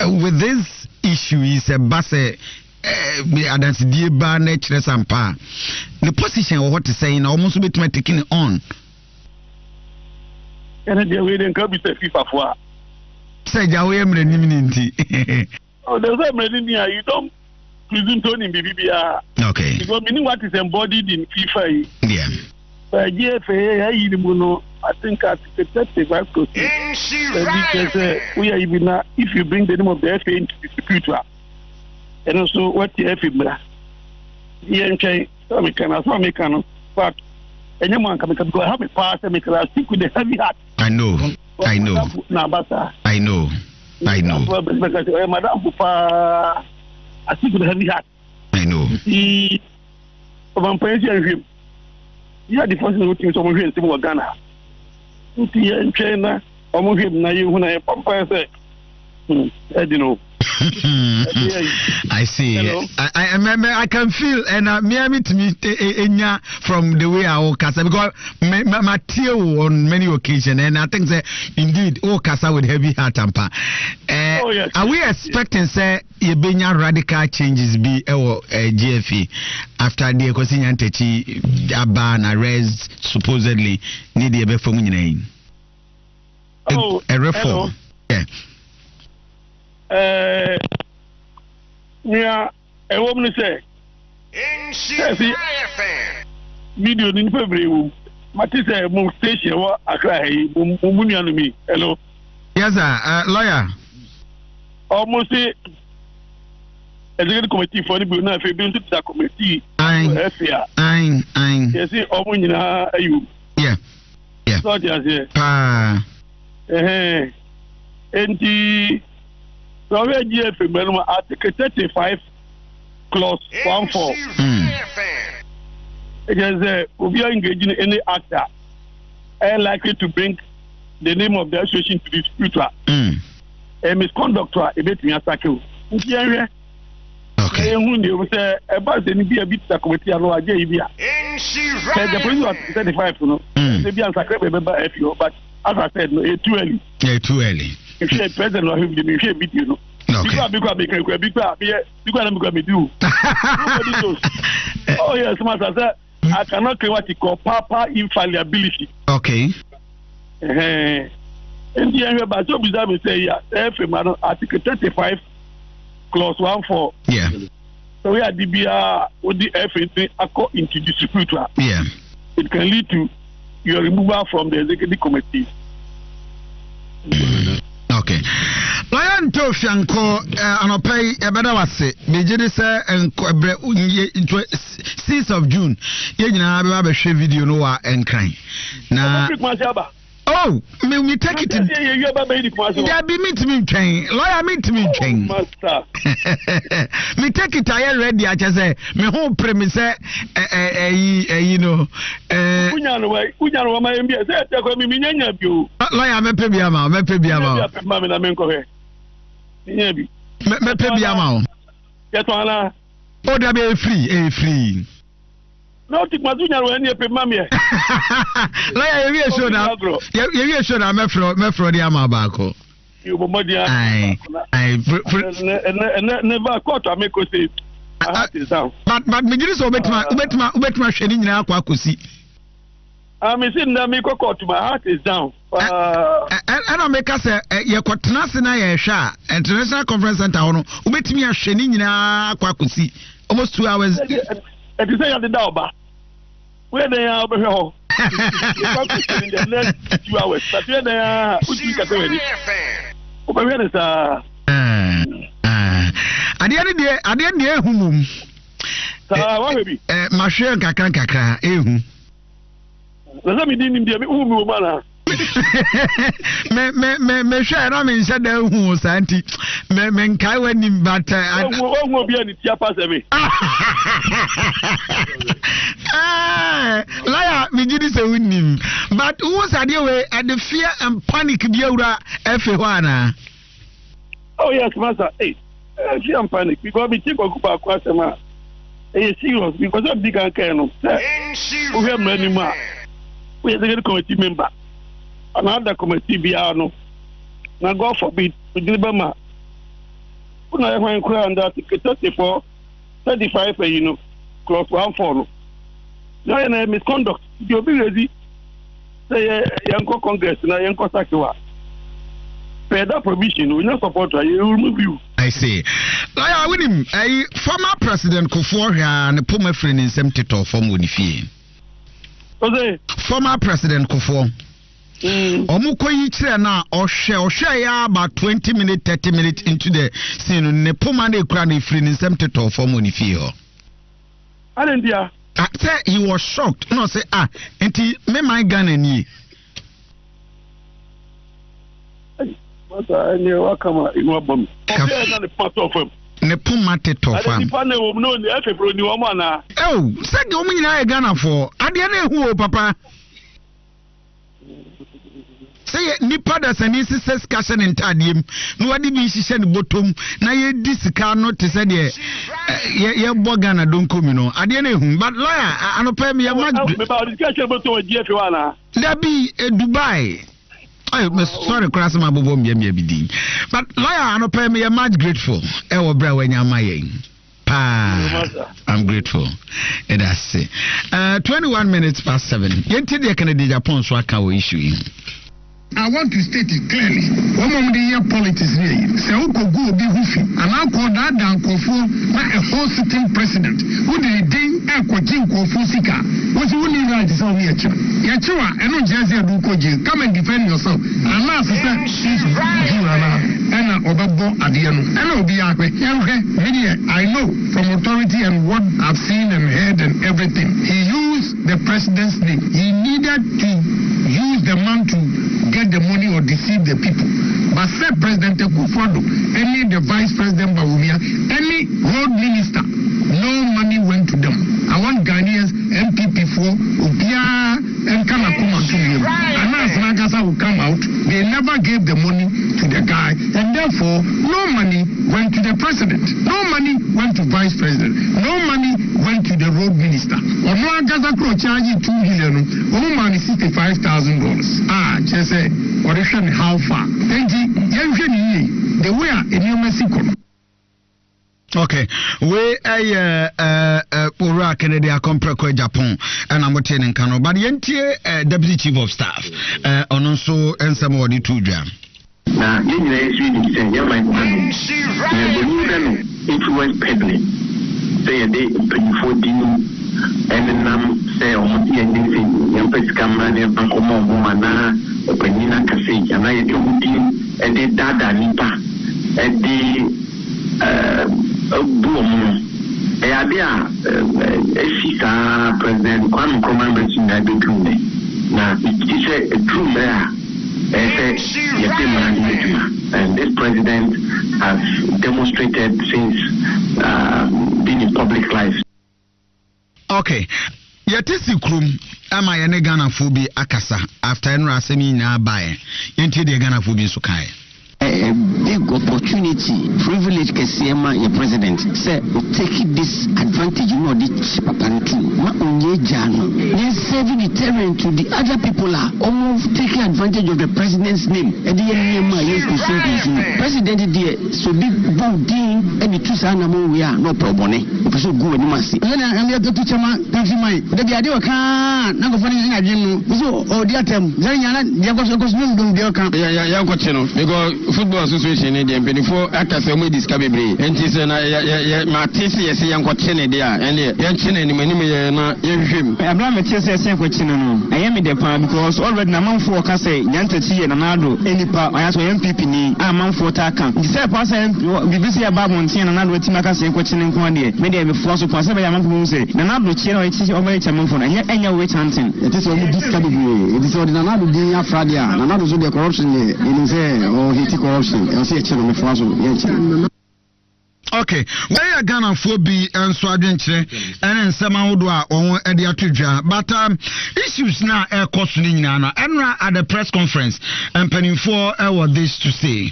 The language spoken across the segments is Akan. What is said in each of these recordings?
with this issue is a basse adansi die ba na kire sampa the position what to say na almost be taking it on and the way they can be FIFA for say jawe emre nim nti oh there's a emre here you don't presume to him BBA okay because meaning what is embodied in FIFA yeah but GFA you know I think at 35%. We are even if you bring the name of the FA into dispute, and also what the FA but anyone can because I have a pass and make a stick with the heavy heart. I know. Because Madame Pupa, I stick with the heavy heart. I know. The him. Yeah, the first thing to someone here in Ghana. In China, almost him now you when I say, I don't know. I see. I can feel and me from the way I walk because my tear on many occasions and I think that indeed all casa with heavy heart and yes. Are we expecting say Yebenya radical changes be GFE after the Kosinya Techi ban arrest supposedly need a reform? A reform. Yeah. Yeah, a woman say, video in February. Matisse, Moon Station, what I cry, me. Hello. Yes, sir. Lawyer. Almost say, a committee for the Brunei Fabian committee. Aye. Yes, you. Yeah. Yeah. So, yes, and the Article 35 clause 1(4). It is we are engaging any actor likely to bring the name of the association to dispute a misconduct a bit me attack you. Okay. About the be a bit committee and the police was 35, you know. Maybe I'm sacred, but as I said, no, it's too early. Yeah, too early. If you're president or him, you should beat you know. Oh, yes, Master. I cannot claim what you call papa infallibility. Okay. And the end, but so bizarre, say, Article 35, clause 1(4). Yeah. So we are DBR with the FA into dispute. Yeah. It can lead to your removal from the executive committee. Okay. Lion Tofianko anopay ebeda wase mejide se enkobre 6th of June ye nyina be ba hwe video no wa enkran na oh me take it there be meet me twen lawyer meet me twen master me take it I ready I just say me ho premise you know unya no ma mbia say te ko me nyanya bi o lawyer me pe bia ma ma me na me nko he nya bi me pe bia ma o ye to ana o da be free no tik ma dunya ro any pe ma me lawyer you show na me fro the ama ba ko you bo modia ai never court ameko say but me giri so betima hwe ni nyina akwa akosi I'm saying that me court my heart is down and I make us ye kwatena se na ye hwa international conference center hono ubetimi ahwe ni nyina akwa akosi almost 2 hours it is say at the doba where they are over here in the next 2 hours but where they are put you category over here is ade ne ehumum wa hebi mahwe kakra ehu let me din me umi mana me hwe na me nse da hu santi me nkai wani but wo bi ani tia pass me lawyer me gidi se wunim but who said we at the fear and panic bi awura efe ho ana oh yes master fear and panic because me think okupa kwasema serious because of big and kind of we have many more we are the committee member another committee biano na God forbid we deliver ma Una when under Article 34, 35, clause 1.4. Now, in misconduct, you'll be ready. Say, Yanko Congress, na Yanko Sakiwa. Pay that permission, we not support her, you remove you. I say, I with him, a former president Kufuor and a Puma friend in Semtito from Winifie. Former president Kufuor. Omukoyi chire na ohwe ya about 20 minutes 30 minutes into the scene ne Puma na ekura na free in Semtito from Winifie ho. Alendia. I say he was shocked. No say enti me my Ghana ni. Mata ni wakama inu bom. Obi na the part of him. Ne Puma teto fam. Adi pa na wo no ni efebro ni wo ma na. Oh, say the omu nyina e Ghana for. Ade na ehu o papa. Say nipa da sani sises kashe ne ntadiem no wadi bi hihye ne botom na ye di sika no te se de ye boga na donko mi no ade na ehun but lawyer anopa me ma me ba di kashe botom odi efe wana da bi Dubai me sorry cross my bobo me bi din but lawyer anopa me much grateful e wo bra wanya mayen I'm grateful. And I say 21 minutes past 7. Yenti de Kennedy Japan so aka wo issue. I want to state it clearly. One of the year politics here. Say who could go be hufi. And I call that down Kofu na a whole sitting president. Who did ding a Kojin Kofu Sika. What you wouldn't write is on your chum. Yachua, and no Jazzy do Koji. Come and defend yourself. And now sister, she's and Obabo Adiano. And Obiakwe. Media, I know from authority and what I've seen and heard and everything. He used the president's name. He needed to use the man to get the money or deceive the people. But said President Kufuor, any the Vice President Bawumia, any road minister, no money went to them. I want Ghanaians, MPP4, Ubia, and Kanakuma to him. And as Nagasa will come out, they never gave the money to the guy, and therefore no money went to the president. No money went to Vice President. No money went to the road minister. Or no Nagasa Crow charging $2 million, money $65,000. Just say, or how far? The way in New Mexico. Okay, we Ura Kennedy Akompreko Japan and I'm attending Kano, but Yentie Deputy Chief of Staff on also and some of the two jam. Now, you know, you might influence peddling. Say a day before dinner, and then say, oh, young person come and come on, woman, Penina Cassie, and I do and the Dada Nipa, and the boom. Abia, Sisa President Kwame Nkrumah mentioned that between them. Now, it's a true mayor. And this president has demonstrated since being in public life. Okay. Yetisi krum ama yene Ghana fobi akasa after enra asemi na bae yenti de Ghana fobi so kai a big opportunity, privilege Kesiema, your president, say, take this advantage, you know, this papantu, ma onye jano. They serving deterrent to the other people are almost taking advantage of the president's name. And the president dear, so big bolding and the two sana we are no problem. So go and mercy. And I'm to chama, thank you, my. The idea can not go funny in a gym. So, oh, dear term, Zayana, Yakos, don't be a camp. Yeah, because football association in the before after some discovery and this and my TC is a young question there and young chin and many him. I'm not a TC question. I am in the palm because already a month for Casse, Yanti and Anado, any part I ask MPP ni a month for Taka. The same person BBC about Monty and another Timaka say question in Quandia. Maybe I'm a force of possible among who say, Nanado Chino, it is over a month and yet any way chanting. It is only discovery. It is ordinary being a Fradia, another the corruption in his or he corruption. Okay, where are Ghana for be and so adventure and some outdoor or Edia but issues now air costing Nana and at the press conference and penning for this to say.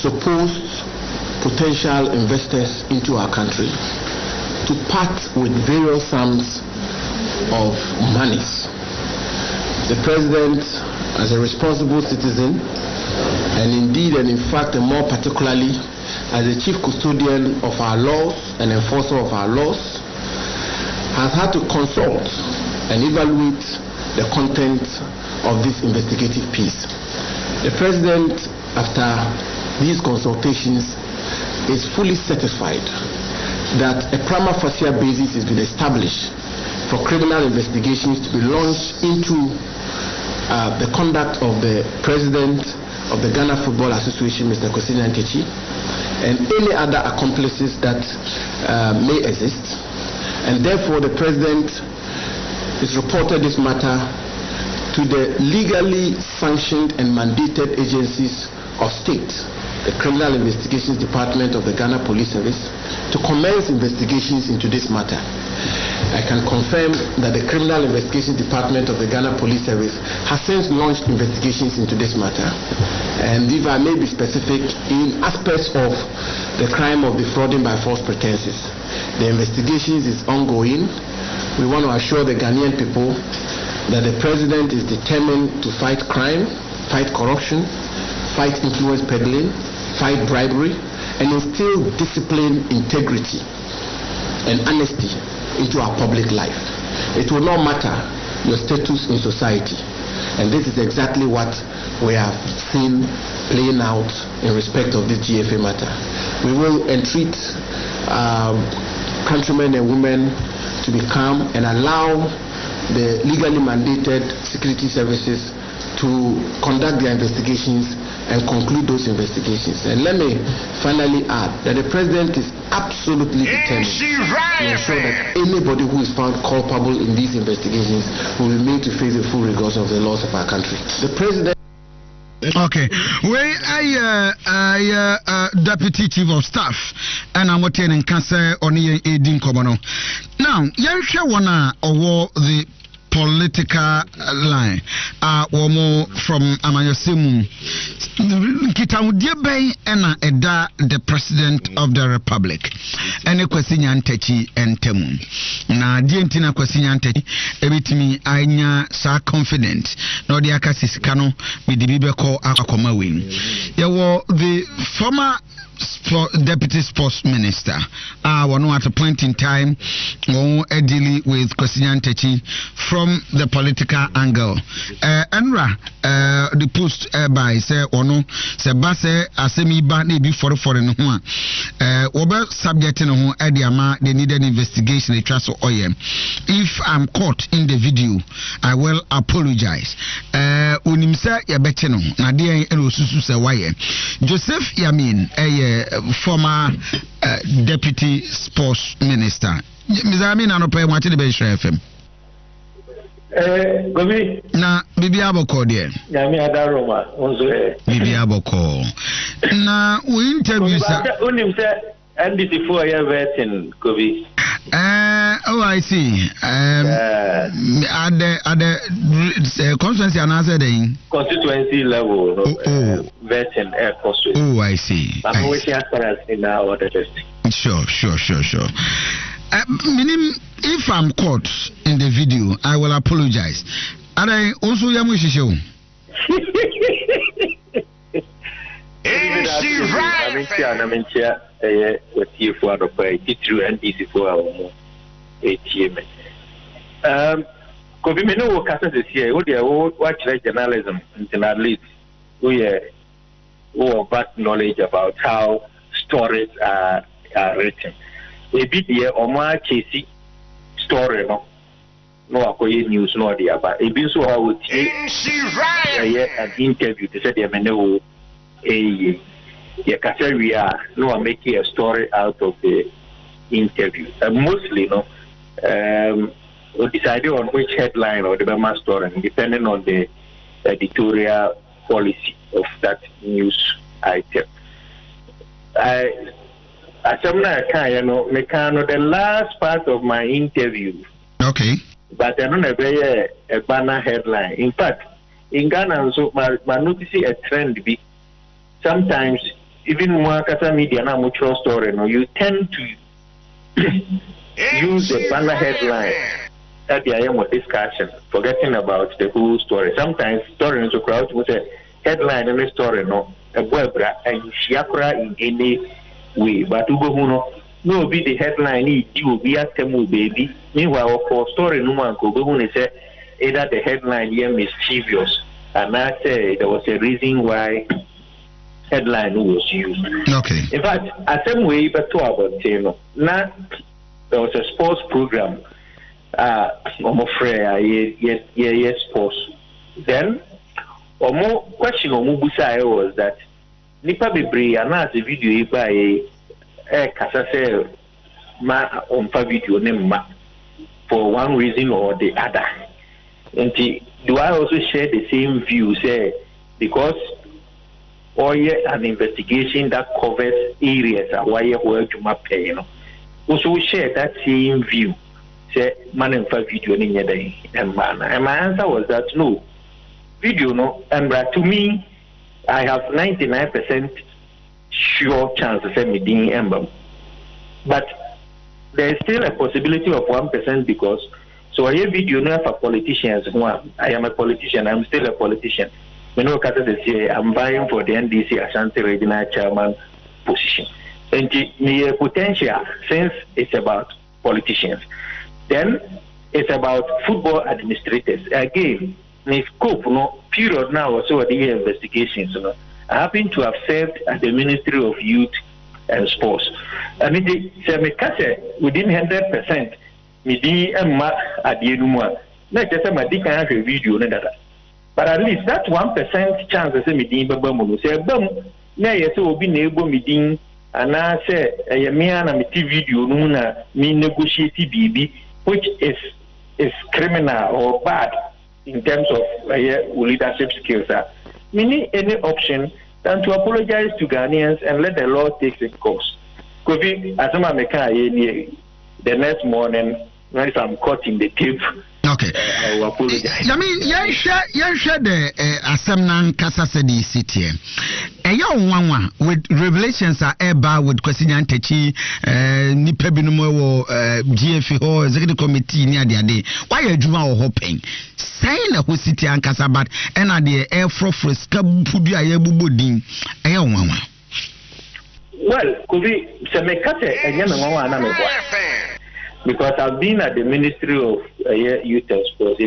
Suppose potential investors into our country to part with various sums of monies. The president, as a responsible citizen, and indeed and in fact and more particularly as the chief custodian of our laws and enforcer of our laws, has had to consult and evaluate the content of this investigative piece. The President, after these consultations, is fully satisfied that a prima facie basis has been established for criminal investigations to be launched into the conduct of the President of the Ghana Football Association, Mr. Kwesi Nyantakyi, and any other accomplices that may exist. And therefore, the President has reported this matter to the legally sanctioned and mandated agencies of state, the Criminal Investigations Department of the Ghana Police Service, to commence investigations into this matter. I can confirm that the Criminal Investigations Department of the Ghana Police Service has since launched investigations into this matter. And if I may be specific, in aspects of the crime of defrauding by false pretenses, the investigations is ongoing. We want to assure the Ghanaian people that the President is determined to fight crime, fight corruption, fight influence peddling, fight bribery, and instill discipline, integrity, and honesty into our public life. It will not matter your status in society. And this is exactly what we have seen playing out in respect of this GFA matter. We will entreat countrymen and women to be calm and allow the legally mandated security services to conduct their investigations and conclude those investigations. And let me finally add that the President is absolutely determined to ensure that anybody who is found culpable in these investigations will be made to face the full rigors of the laws of our country. The President. Okay, we Deputy Chief of Staff and I'm attending cancer on the Edin Kobono. Now, Yansha Wana or the political line womo from Amayosimu Kitaudiebe ena eda the President of the Republic ene Kwesi Nyantakyi entemu na dientina Kwesi Nyantakyi ebitimi anya sa confident no de aka sisika no medibibe ko akoma wen yewo the former Deputy Sports Minister one at a point in time dealing with Kwesi Nyantakyi from the political angle Enra the post by say ono se ba se asemi ba na bi for no ho oba subject no ho e dia ma they needed investigation they trust oye. If I'm caught in the video I will apologize unimsa ya beti no na de en osusu se waye Joseph Yamin former Deputy Sports Minister. Mr. Amin anope mwati de be FM. Gobi na bibi aboko de. Nyame adaroma onzo bibi aboko. Na we interview sir. Unim say NDC for your vetting Gobi. Oh, I see. At the constituency another constituency level, vetting air cost. Oh, I see. I'm waiting as in our district. Sure. Meaning, if I'm caught in the video, I will apologize. And I also yamushisho. Is she right? I'm in chair. What you for the pay? Through NDC for our ATM. Could be no work as this year. Would you watch journalism until at least we have vast knowledge about how stories are written. A bit here or more chasey story, no akoye news no idea, but a bit so I would an interview to say the menu we are no making a story out of the interview. Mostly we decided on which headline or the Bama story, depending on the editorial policy of that news item. The last part of my interview. Okay. But I don't have a banner headline. In fact, in Ghana, so my noticing a trend be sometimes even more media now mutual story. You tend to use the banner headline at the end of discussion, forgetting about the whole story. Sometimes stories to crowd with a headline and the story no a webra and shiakra in any way but ugo no be the headline you be at temu baby meanwhile for story no man go say either the headline here mischievous and I say there was a reason why headline was used. Okay. In fact, at some way but to about now there was a sports program I'm afraid yes sports then or more question or mubusa was that nipa bebre announce the video by kasa say ma on video name ma for one reason or the other. And do I also share the same view say because or an investigation that covers areas where you map pay also share that same view say man and video and man and my answer was that no video no and to me I have 99% sure chance to send me the emblem but there is still a possibility of 1% because so I have video now for politicians. I am a politician. I'm still a politician. I'm vying for the NDC Ashanti Regional Chairman position. And the potential, since it's about politicians, then it's about football administrators. Again, the scope, period now also the investigations. I happen to have served at the Ministry of Youth and Sports. And within 100%. Midi Emma at the Enuma. Let us say my dick have a video. But at least that 1% chance of me Babamu say, Bum, nay, so be able meeting, and I say, a man and a video, Nuna, me negotiate BB, which is criminal or bad in terms of leadership skills. Meaning any option than to apologize to Ghanaians and let the law take its course. Kofi, as I make the next morning, when I'm caught in the tape, okay. I will apologize. I mean, you share the Asamnan Kasasedi city. A young one with revelations are eba with Kwesinya Ntechi, Nipebinumo, GFO, Executive Committee near the day. Why are you hoping? Saying a whole city and Kasabat and at the air for Skabudia Yabudin. A young one. Well, could be Semekate and Yamawa because I've been at the Ministry of Youth and Sports.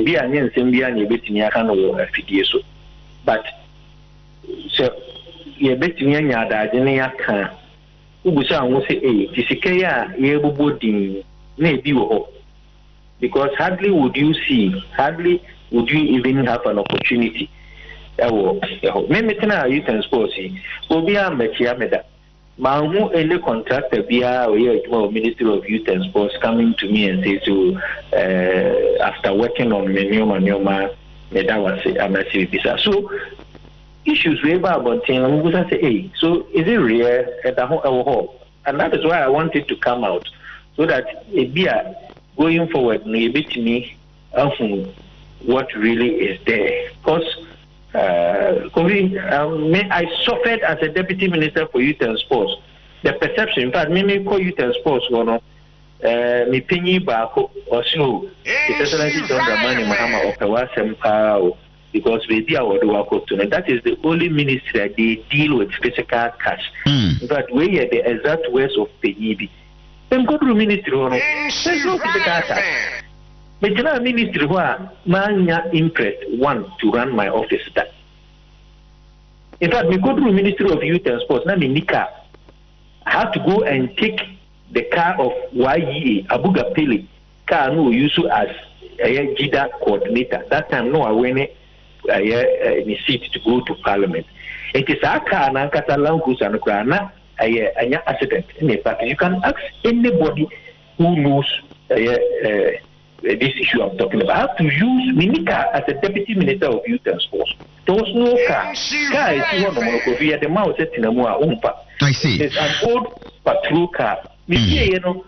But so you bet me that Jenia can Ubusa will say, Tisikaya, Yabudin, maybe because hardly would you even have an opportunity. Memetana Youth and Sports will be a Mechiameda. Mamu any contractor via Ministry of Youth and Sports coming to me and say so after working on Nyoma Medawase Amasi Visa. So issues we about say, hey, so is it real at the whole? And that is why I wanted to come out so that going forward maybe to me what really is there. Because I suffered as a deputy minister for youth and sports. The perception, in fact, me call youth and sports, me penny back or so. The Excellency John Dramani Mahama of Kawasem Pao, because we deal with work to that is the only ministry that they deal with physical cash. In fact, we are the exact words of penny. Then go to ministry, there's no physical cash. But you know, ministry where mania interest want to run my office that. In fact, we go to Ministry of Youth and Sports. Now, Nika, I have to go and take the car of YEA Abuga Pele car no use as a JIDA coordinator. That time, no, I went in a seat to go to Parliament. It is our car na kata langus and krana a accident. In fact, you can ask anybody who knows this issue I'm talking about. I have to use Minika as a deputy minister of youth and sports. There was no car. Car is one of Monokovia, the mouse set in a more umpa. I see. It's an old patrol car. You know,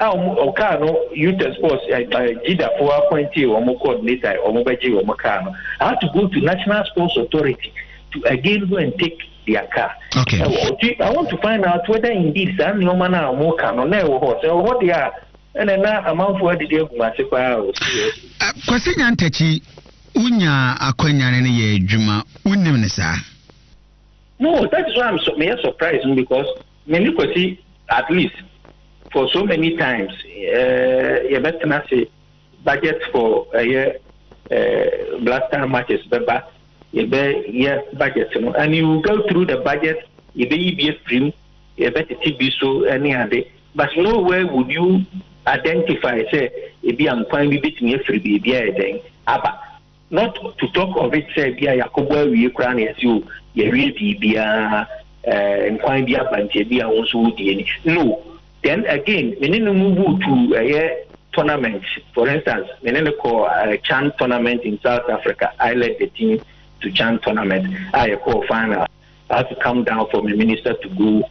our car, no youth and sports, Jida for appointee or more coordinator or mobile or Macano. I have to go to National Sports Authority to again go and take their car. Okay. I want to find out whether indeed some no man or more car or no horse or what they are. And then now amount for the deal Kwesinya Ntechi unya akwanya ne ye adwuma unnim ne saa No, that is why I'm surprised because many could see at least for so many times you better not say budget for a year Blaster matches but yeah budget and you go through the budget you be a stream you better be so any other but nowhere would you identify say if you am fine between a free baby then not to talk of it say be a yakobo we crown as you really be and find the advantage be also no then again we need to move to a tournament. For instance, we need to call a Chan tournament in South Africa. I led the team to Chan tournament. I call final. I have to come down for my minister to go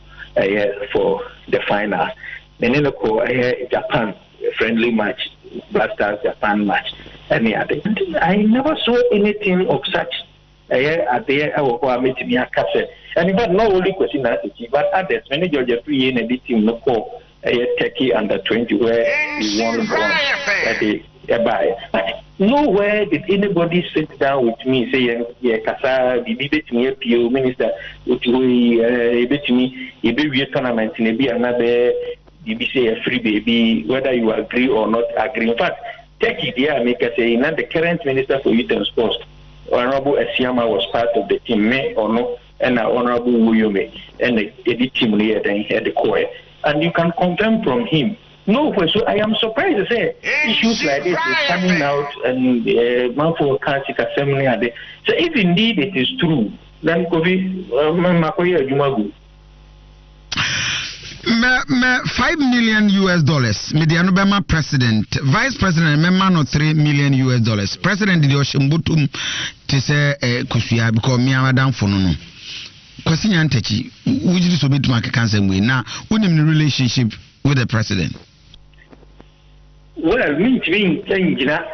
for the final. We need to call Japan friendly match, Blasters Japan match. Any other. I never saw anything of such. At the I meet me a cassette. And in fact, not only question that, but others, many Georgia free in a team no call. Turkey under 20 where we won but nowhere did anybody sit down with me saying Kasa Bibi me PO minister bet me a tournament in be another BBC a free baby whether you agree or not agree. In fact, Turkey there make us say not the current minister for youth and sports Honorable Esiama was part of the team or no and Honorable Wuyome and the team here then had the core. And you can confirm from him. No, so I am surprised to say issues like this is coming out and Manfo Kansik Assembly. So if indeed it is true, then Kofi Makoya Jumagu. $5 million. Medianobama president, vice president, member of $3 million. President the Oshimbutum to say Kusia because me Madam Fonono. Question Antechi, would you submit to my cancer way now? Wouldn't the relationship with the president? Well, me change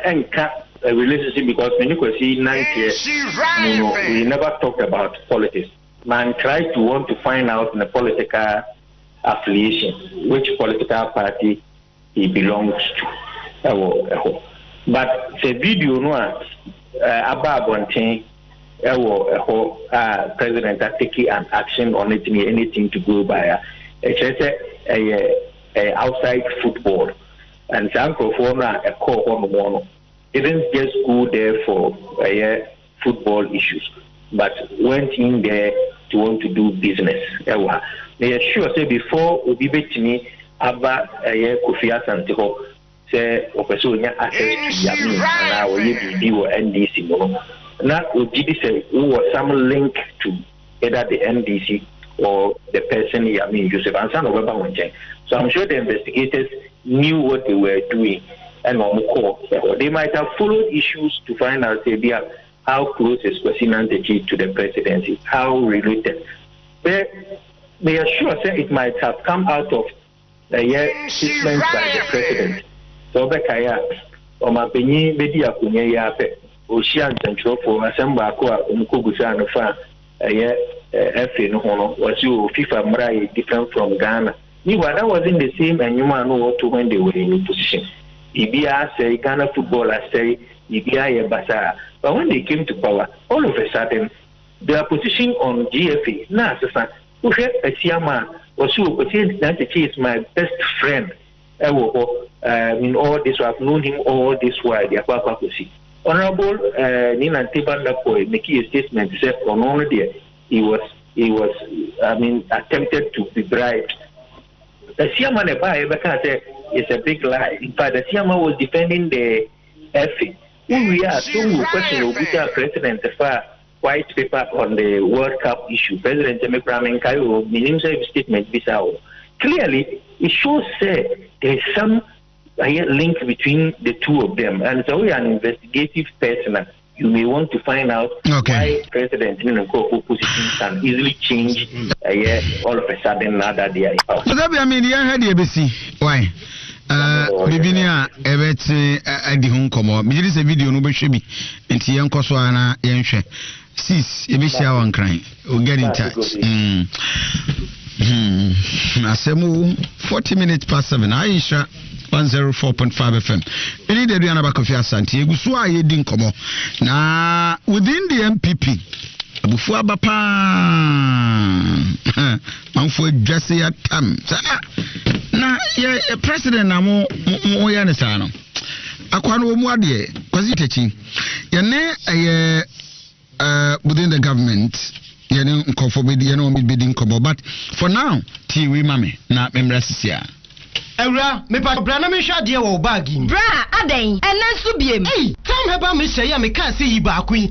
and cut a relationship because when you could see 9 years, we never talked about politics. Man tried to want to find out in the political affiliation which political party he belongs to. But the video no about one thing. President are taking an action on it, anything to go by. It's a outside football, and some performer a call on one. Didn't just go there for football issues, but went in there to want to do business. They are sure say before Obi Betini about Kofi Asante say Opesonia access to Yamin and our UBD or NDC. Now, say who was some link to either the NDC or the person Yamin Joseph and son of Obawanche. So I'm sure the investigators knew what they were doing and they might have followed issues to find out how close is Kwesi Nanteki to the presidency, how related. They are sure say it might have come out of a statement by the president. So Bekaya or Mapeni Media Kunya Ocean Central for Assembly Umukugusa and Fa FA no was you FIFA Mrai different from Ghana. That wasn't the same and you might know when they were in position. Ibia say Ghana footballers say Ibia Basa. But when they came to power, all of a sudden their position on GFA now who had a Siama was who is my best friend. In all this I've known him all this while the Aquacosi. Honorable Nina Tibanda making a statement said on only there he was attempted to be bribed. The Siama is a big lie. In fact, the Siama was defending the FA. When we are so question of President white paper on the World Cup issue, President Jemepramen Kayo himself statement Bissau. Clearly, it shows there is some link between the two of them, and so we are an investigative person. You may want to find out why President Nkoku position can easily change all of a sudden now that they are in power. So that I mean, you had the ABC. Why? Bibinia ebeti adi ho nkomo. Me this video no be hwe bi. Enti yenkoso ana yenhwe. Sis ebehia wan kran. We'll get in touch. Asemu 40 minutes past 7. Aisha 104.5 FM. Any day Diana Bakofi Asante egusu aye di nkomo. Na within the MPP Abufu abapa manfo adwase ya tam na ye president na mo ya ne saa no akwa no mu ade kwasi techi ye ne within the government ye ne nkofo be ye ne o be din kobo but for now ti we mame na memra sisia Ewra, me pa bra na me hwa de wo bag yi. Bra, aden. Enen so biem. Hey, tam heba me hye ya me ka se yi ba akun.